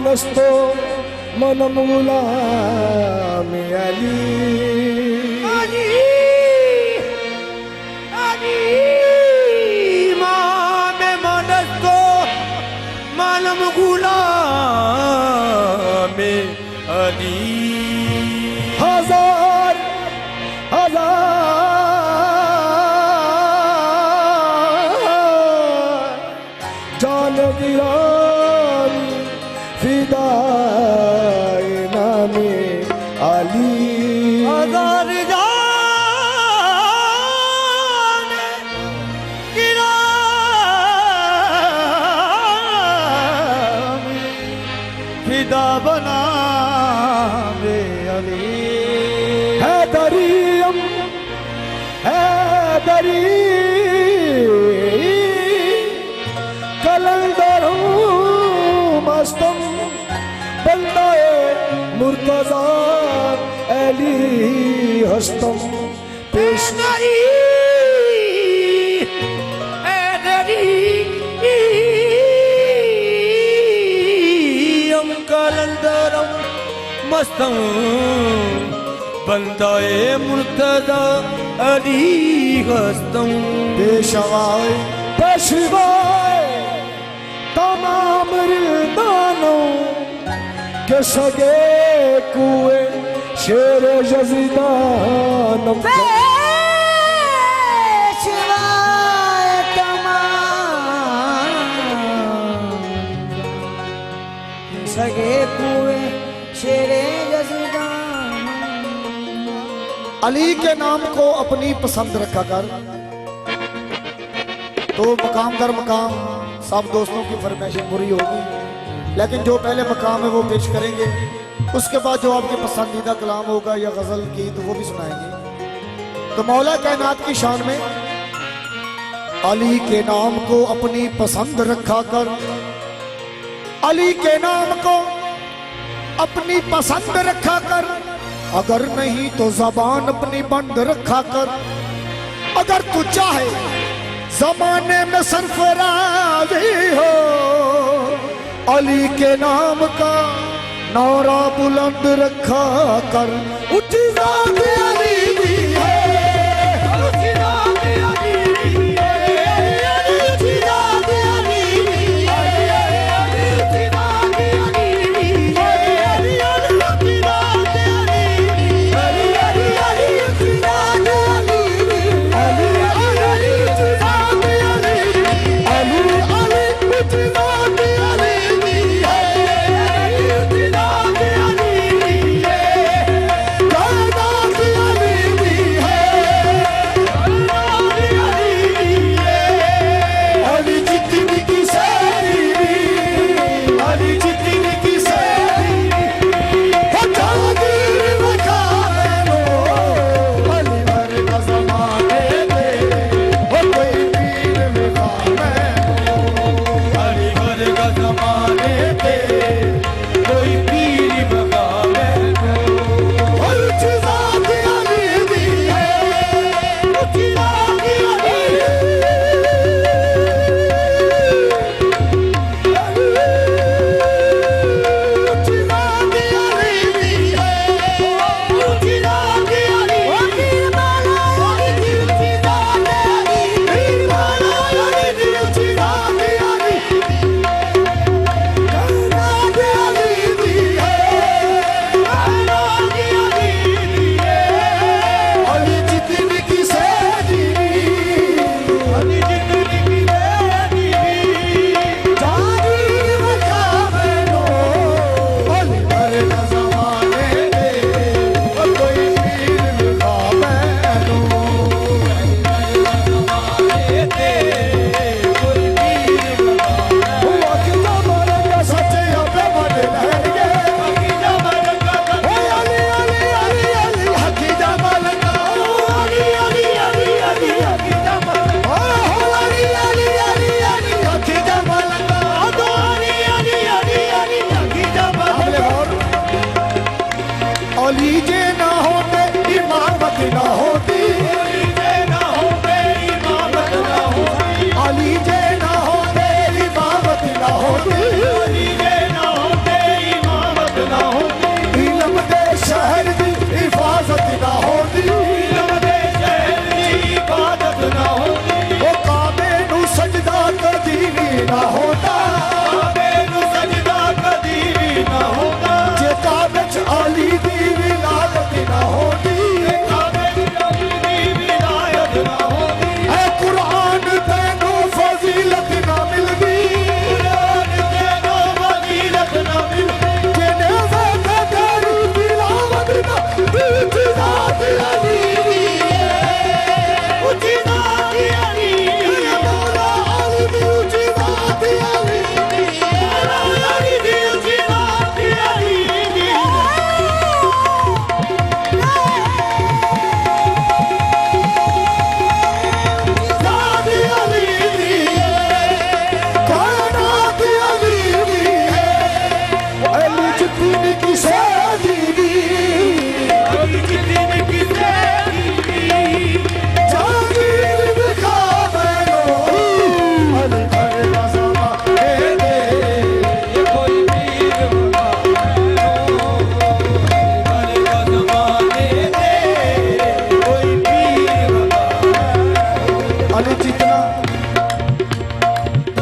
मनस्तो मनम गुलाम अली अली अली इमाम मनस्तो मनम गुलाम अली हजार जान गिरानी फिदाए नामे अली हजार जान गिरानी फिदा बना रे अली है दरियम है दरी कलंदरों मस्तम बंदाए मुर्तजा अली हस्तम पेश मस्तम बंदाए मुर्तजा अली हस्तम पेशवाए पेशवाए तमाम रिदानों के सगे कुए शेर जज़ीदानम पेशवाए तमाम सगे कुए शेरे जज़ीदानम। अली के नाम को अपनी पसंद रखा कर। तो मकाम दर मकाम सब दोस्तों की फरमाइशें पूरी होगी, लेकिन जो पहले मकाम है वो पेश करेंगे, उसके बाद जो आपके पसंदीदा कलाम होगा या गजल की तो वो भी सुनाएंगे। तो मौला कायनात की शान में अली के नाम को अपनी पसंद रखा कर, अली के नाम को अपनी पसंद रखा कर, अगर नहीं तो जबान अपनी बंद रखा कर। अगर तू चाहे जमाने में सरफराजी हो, अली के नाम का नारा बुलंद रखा कर। उठी जात अली दी है, उठी जात अली दी है, उठी जात अली दी है, उठी जात अली दी है, उठी जात अली दी है, उठी जात अली दी है,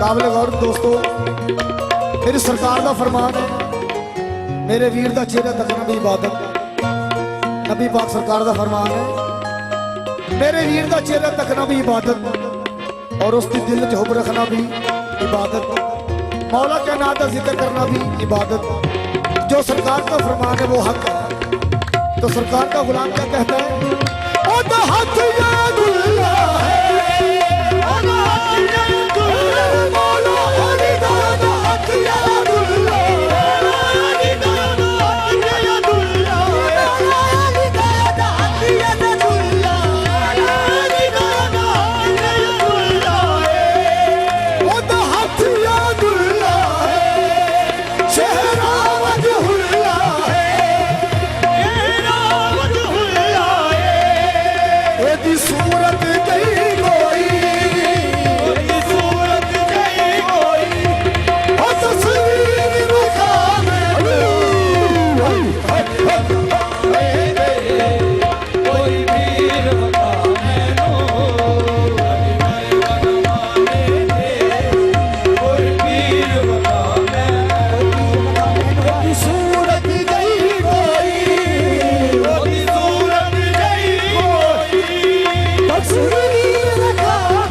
काबिल गौर दोस्तों, मेरी सरकार का फरमान है, मेरे वीर का चेहरा तकना भी इबादत। नबी पाक सरकार का फरमान है, मेरे वीर का चेहरा तकना भी इबादत और उसकी दिल च हुब रखना भी इबादत। मौला के नाम का जिक्र करना भी इबादत। जो सरकार का फरमान है वो हक है। तो सरकार का गुलाम क्या कहता है? ओ तो हक यादुल्लाह है, ओ तो हक यादुल्लाह है, मौला अली दा हक यादुल्लाह है, अली दा हक यादुल्लाह है, अली दा हक यादुल्लाह है, अली दा हक यादुल्लाह है। ओ तो हक यादुल्लाह है, चेहरा वजहुल्लाह है, चेहरा वजहुल्लाह है। एदी सूरत गई कोई, एदी सूरत गई कोई, ओ तस्वीर मकाम कोई पीर मकाम कोई पीर मकाम एदी सूरत गई कोई, ओदी सूरत गई कोई तस्वीर मकाम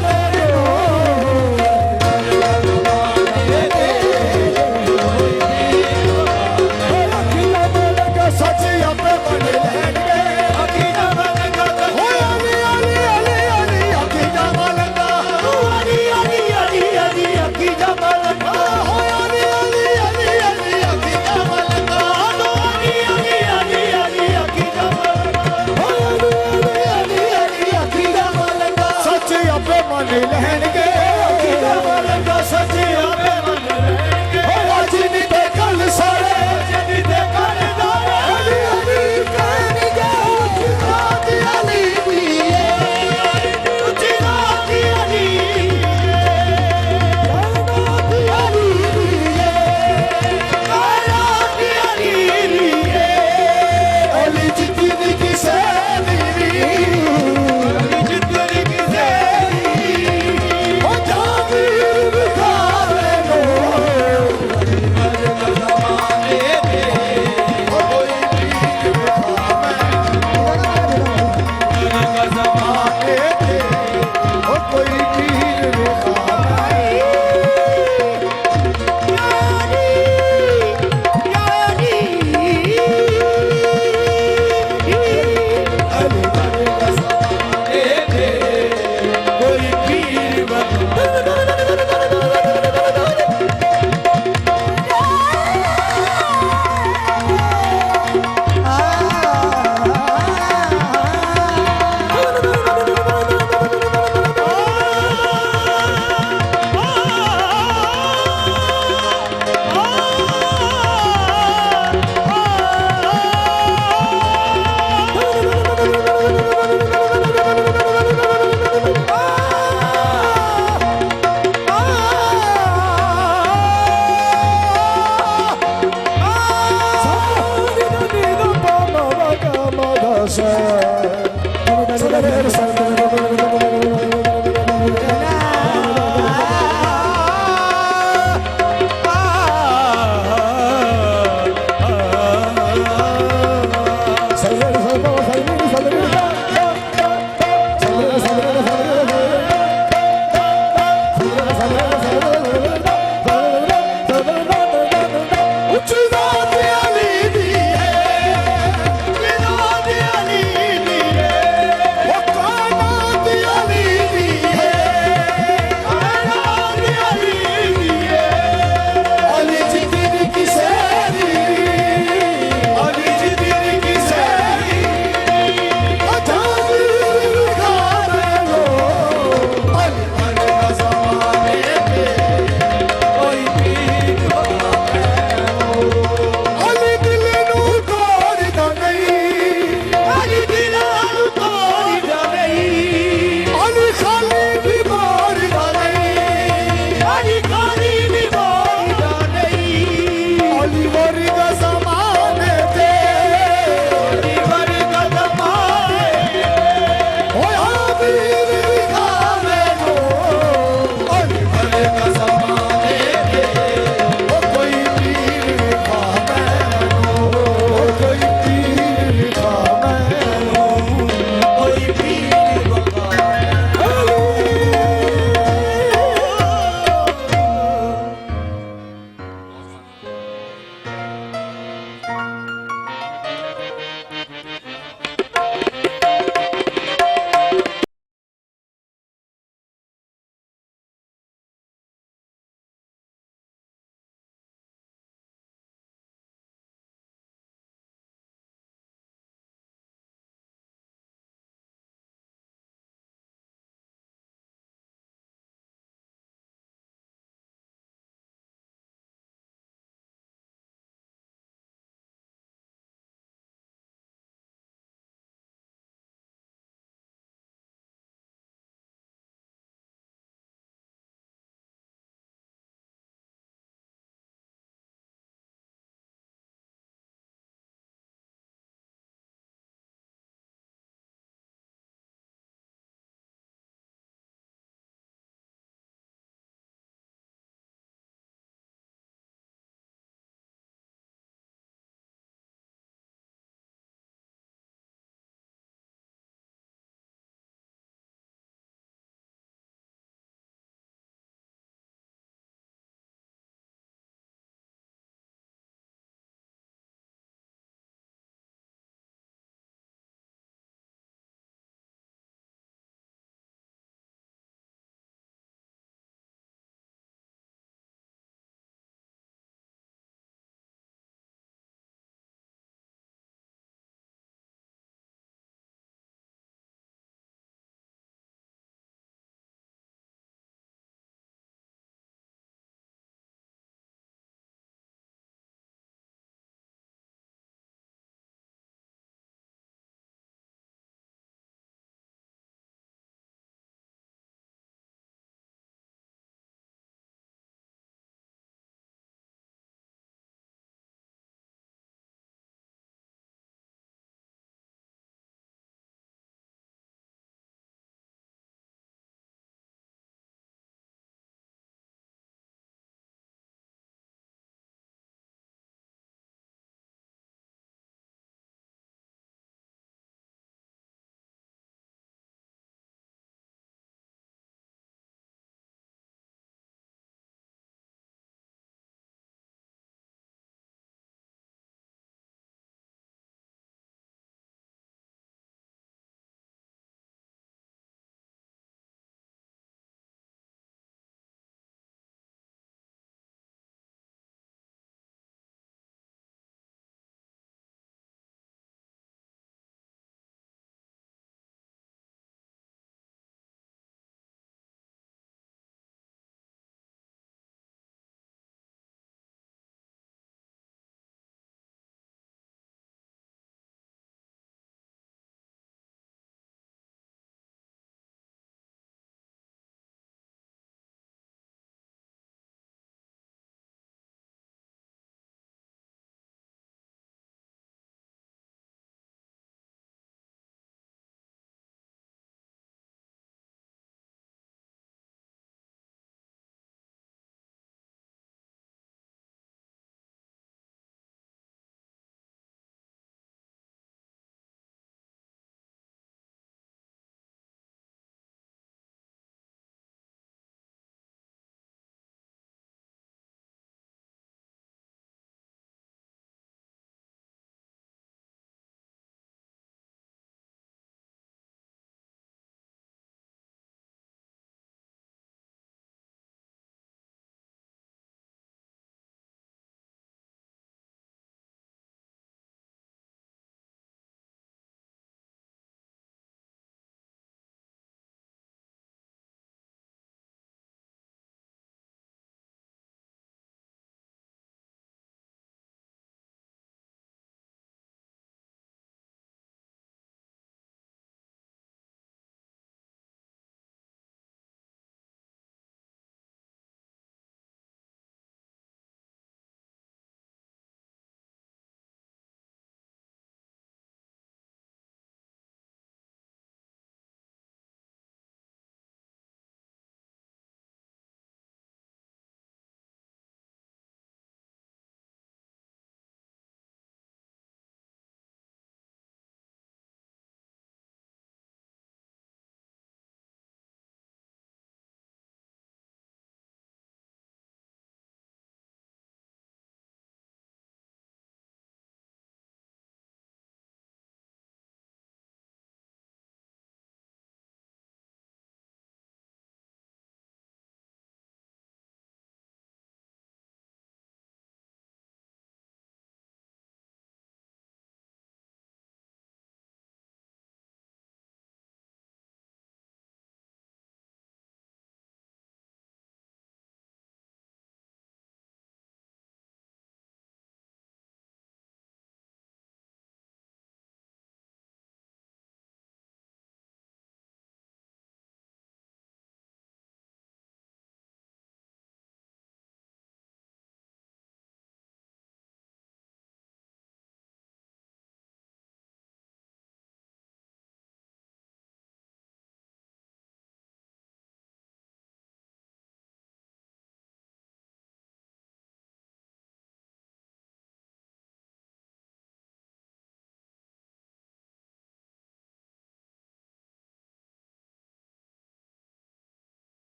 सच अपने बन लेंगे। अकीदा बलगा ओ अली अली अली अली अकीदा मलंगा, अली अली अली अली अकीदा बलगा ओ अली अली अली अली अकीदा मलंगा, अली अली अली अली अकीदा बलगा ओ अली अली अली अकीदा मलंगा। सच अपने मन लहनगे, अकीदा मलंगा सच अपने मन लहनगे। ओ अज नहीं ते कल सारे, जदी ते कर दारे अली अली कहनगे, रात अली दी उची रात अली रात अली दी रात अली अली जितनी किसे मेरी, जितनी किसे ओ जागीर बिखारे लो, ओ कोई पीर बिखारे